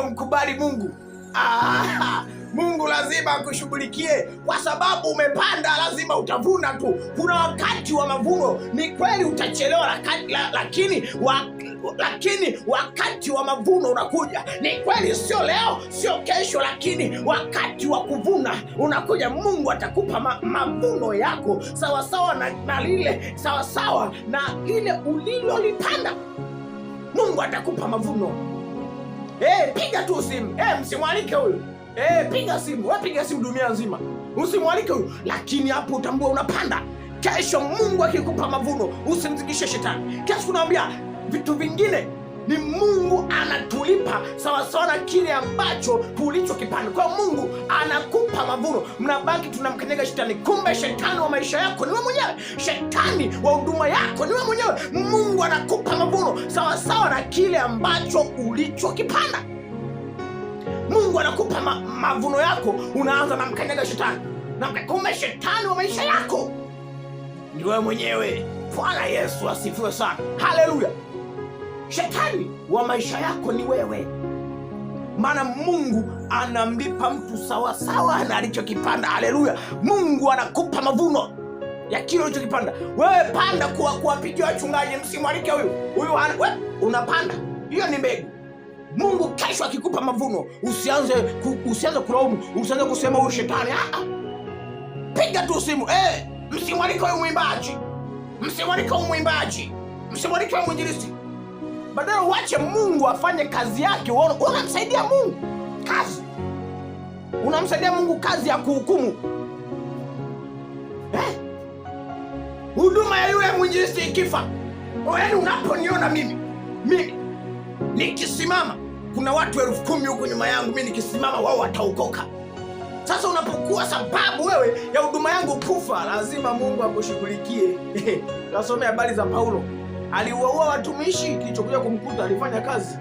usipomkubali Mungu, Mungu lazima akushughulikie, kwa sababu umepanda, lazima utavuna tu. Kuna wakati wa mavuno, ni kweli utachelewa, lakini wakati wa mavuno unakuja. Ni kweli, sio leo, sio kesho, lakini wakati wa kuvuna unakuja. Mungu atakupa mavuno yako sawasawa na ile ulilolipanda. Mungu atakupa mavuno. Piga tu simu. Msimwalike huyu. Piga simu. Wewe piga simu dunia nzima. Usimwalike huyu. Lakini hapo utambua unapanda. Kesho Mungu akikupa mavuno, usimzidishe shetani. Kesho unaambia vitu vingine ni Mungu anatulipa sawasawa na kile ambacho tulichokipanda. Kwa Mungu anakupa mavuno. Mnabaki tunamkanyaga shetani. Kumbe shetani wa maisha yako ni wewe mwenyewe. Shetani wa huduma yako ni wewe mwenyewe. Mungu anakupa mavuno sawasawa na kile ambacho ulichokipanda. Mungu anakupa mavuno yako, unaanza na mkanyaga shetani. Kumbe shetani wa maisha yako ni wewe mwenyewe. Bwana Yesu asifiwe sana. Haleluya. Shetani wa maisha yako ni wewe. Maana Mungu anamlipa mtu sawasawa na alichokipanda. Haleluya. Mungu anakupa mavuno ya kile ulichokipanda. Wewe panda kuwapigia wachungaji, msimwalike huyu. Wewe unapanda. Hiyo ni mbegu. Mungu kesho akikupa mavuno, usianze kulaumu, usianze kusema huyu shetani. Piga tu simu. Msimwalike huyu mwimbaji. Msimwalike huyu mwimbaji. Msimwalike huyu mwinjilisti. Badala uache Mungu afanye kazi yake, unamsaidia Mungu kazi. Unamsaidia Mungu kazi ya kuhukumu. Huduma ya yule mwinjilisti ikifa, yaani unaponiona mimi nikisimama, kuna watu 10,000 huko nyuma yangu, mimi nikisimama wao wataokoka. Sasa unapokuwa sababu wewe ya huduma yangu kufa, lazima Mungu akushughulikie. Kasome habari za Paulo. Aliwaua watumishi, kilichokuja kumkuta alifanya kazi.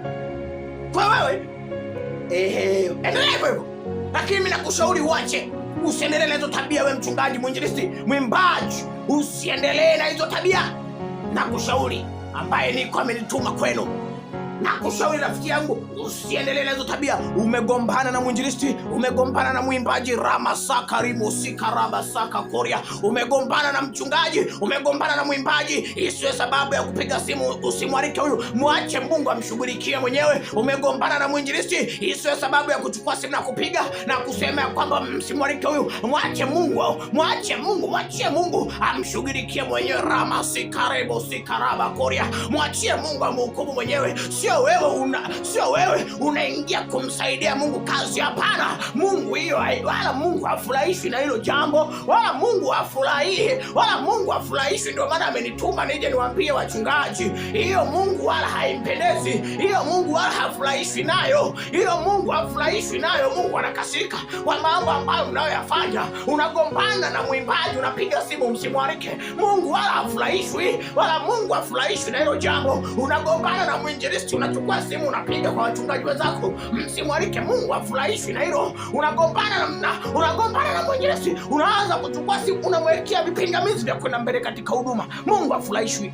Kwa wewe endelea hivyo. Lakini mimi nakushauri uache. Usiendelee na hizo tabia. Wewe mchungaji, mwinjilisti, mwimbaji, usiendelee na hizo tabia. Nakushauri ambaye niko amenituma kwenu. Nakushauri rafiki yangu, usiendelee na hizo tabia. Umegombana na mwinjilisti, umegombana na mwimbaji, Ramasaka Rimosika Rabasaka Korea, umegombana na mchungaji, umegombana na mwimbaji, isiwe sababu ya kupiga simu. Usimwalike huyu, mwache Mungu amshughulikie mwenyewe. Umegombana na mwinjilisti, isiwe sababu ya kuchukua simu na kupiga na kusema ya kwamba msimwalike huyu. Mwache Mungu amshughulikie mwenyewe. Ramasika Rimosika Raba Korea, mwachie Mungu amhukumu mwenyewe. Sio wewe unaingia kumsaidia Mungu kazi. Hapana. Mungu hiyo wala Mungu hafurahishwi na hilo jambo, wala Mungu hafurahishwi. Ndio maana amenituma nije niwaambie wachungaji, hiyo Mungu wala haimpendezi, hiyo Mungu wala hafurahishwi nayo, Mungu anakasirika kwa mambo ambayo mnayoyafanya. Unagombana na mwimbaji, unapiga simu, msimwalike. Mungu wala hafurahishwi, Mungu hafurahishwi na hilo jambo. Unagombana na mwinjilisti, unachukua simu unapiga kwa wachungaji wenzako, msimwalike. Mungu hafurahishwi na hilo. Unagombana na mwinjilisti, unaanza kuchukua simu unamwekea vipingamizi vya kwenda mbele katika huduma. Mungu hafurahishwi.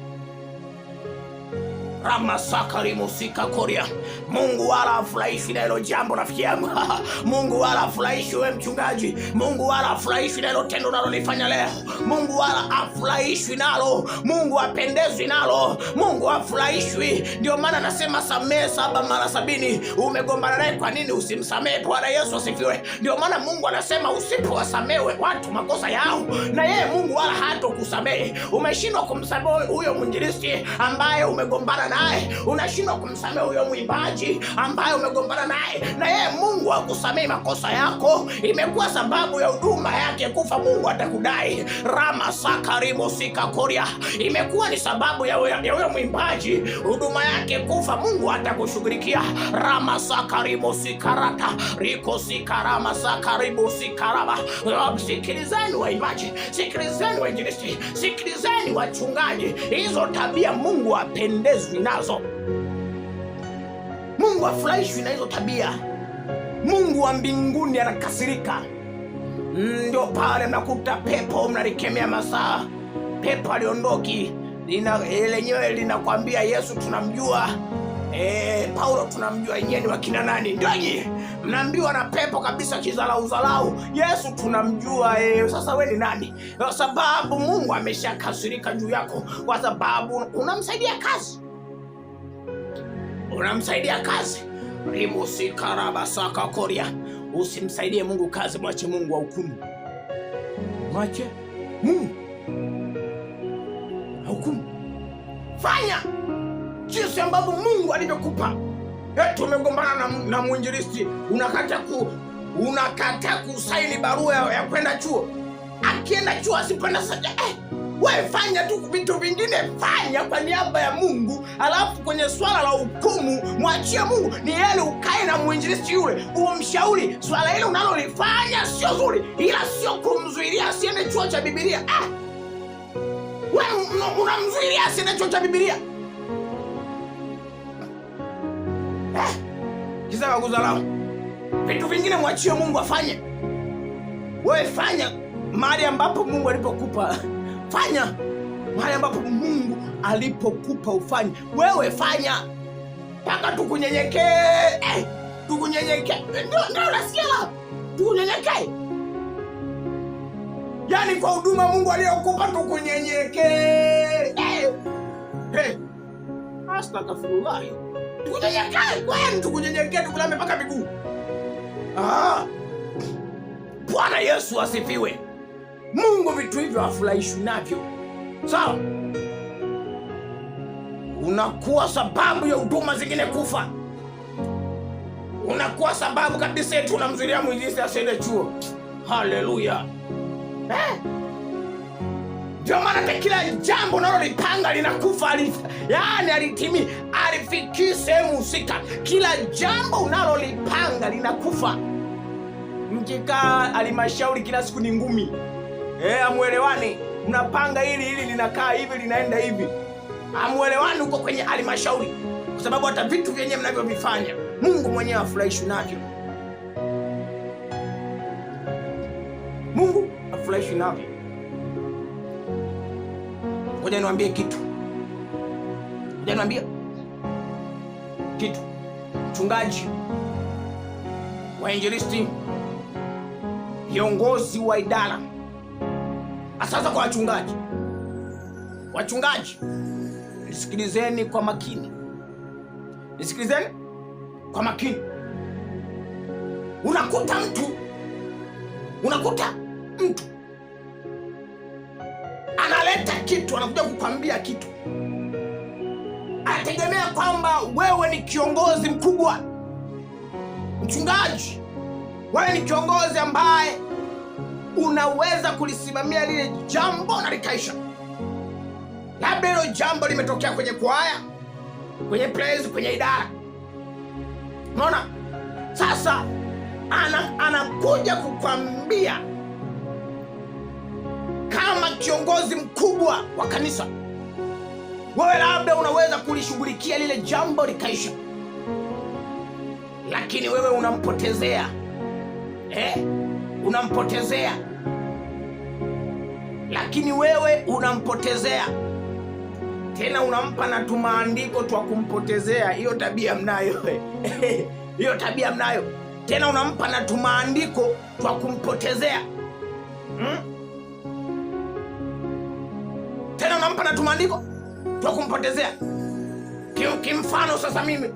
Ramasaka Rimosika Korea, Mungu wala hafurahishwi na hilo jambo rafiki yangu. Mungu wala hafurahishwi wewe mchungaji. Mungu wala hafurahishwi na hilo tendo unalolifanya leo. Mungu wala hafurahishwi nalo. Mungu hapendezwi nalo. Mungu hafurahishwi. Ndio maana nasema samehe 7 mara 70. Umegombana naye, kwa nini usimsamehe? Bwana Yesu asifiwe. Ndio maana Mungu anasema usipowasamehe watu makosa yao, na yeye Mungu wala hatakusamehe. Umeshindwa kumsamehe huyo mwinjilisti ambaye umegombana naye, unashindwa kumsamehe huyo mwimbaji ambaye umegombana naye, na yeye Mungu akusamehe makosa yako, imekuwa sababu ya huduma yake kufa. Mungu atakudai. Ramasaka Rimosika Korea, imekuwa ni sababu ya huyo mwimbaji huduma yake kufa. Mungu atakushughulikia. Ramasaka Rimosika Rata Rikosika Ramasaka Rimosika Raba. Sikilizeni waimbaji, sikilizeni wainjilisti, sikilizeni wachungaji, hizo tabia Mungu hapendezwi nazo. Mungu hafurahishwi na hizo tabia. Mungu wa mbinguni anakasirika. Ndio pale mnakuta pepo mnalikemea masaa, pepo aliondoki, lenyewe linakwambia Yesu tunamjua. Paulo tunamjua yeye ni wakina nani? Ndio nyie mnaambiwa na pepo kabisa kizalauzalau. Yesu tunamjua. Sasa we ni nani? Kwa sababu Mungu ameshakasirika juu yako, kwa sababu unamsaidia kazi. Unamsaidia kazi. Rimusikarabasaka koria. Usimsaidie Mungu kazi, mwache Mungu ahukumu. Mwache Mungu ahukumu. Fanya jinsi ambavyo Mungu alivyokupa. Tumegombana na mwinjilisti, unakata kusaini barua ya kwenda chuo. Akienda chuo asipenda saja. Wewe fanya tu vitu vingine, fanya kwa niaba ya Mungu. Alafu kwenye swala la hukumu mwachie Mungu. Ni yeye ukae na mwinjilisti yule umshauri swala hilo unalolifanya sio zuri, ila sio kumzuilia asiende chuo cha Biblia. Wewe unamzuilia asiende chuo cha Biblia. Kisa kuzalao. Vitu vingine mwachie Mungu afanye. Wewe fanya mahali ambapo Mungu alipokupa. Fanya mahali ambapo Mungu alipokupa ufanye. Wewe fanya mpaka tukunyenyekee. Tukunyenyekee. Ndio unasikia? Tukunyenyekee. Yaani kwa huduma Mungu aliyokupa tukunyenyekee. Astaghfirullah. Tukunyenyekee. Kwani tukunyenyekee, tukulame mpaka miguu. Bwana Yesu asifiwe. Mungu vitu hivyo afurahishwi navyo. Sawa? Unakuwa sababu ya huduma zingine kufa. Unakuwa sababu kabisa eti unamzuilia mwinjilisti asiende chuo. Haleluya. Ndio maana kila jambo unalolipanga linakufa. Yaani alitimi, alifikii sehemu husika. Kila jambo unalolipanga linakufa. Mkikaa halmashauri kila siku ni ngumi. Amuelewani. Mnapanga hili linakaa hivi, linaenda hivi. Amuelewani huko kwenye halmashauri. Kwa sababu hata vitu vyenyewe mnavyovifanya Mungu mwenyewe afurahishwi navyo. Mungu afurahishwi navyo. Ngoja niwaambie kitu. Mchungaji, wainjilisti, viongozi wa idara. Sasa kwa wachungaji, nisikilizeni kwa makini. Unakuta mtu analeta kitu, anakuja kukwambia kitu, anategemea kwamba wewe ni kiongozi mkubwa. Mchungaji, wewe ni kiongozi ambaye unaweza kulisimamia lile jambo na likaisha. Labda hilo jambo limetokea kwenye kwaya, kwenye praise, kwenye idara. Unaona? Sasa anakuja kukwambia kama kiongozi mkubwa wa kanisa, wewe labda unaweza kulishughulikia lile jambo likaisha. Lakini wewe unampotezea. Tena unampa na tumaandiko twa kumpotezea. Hiyo tabia mnayo. Tena unampa na tumaandiko twa kumpotezea. Kimfano sasa mimi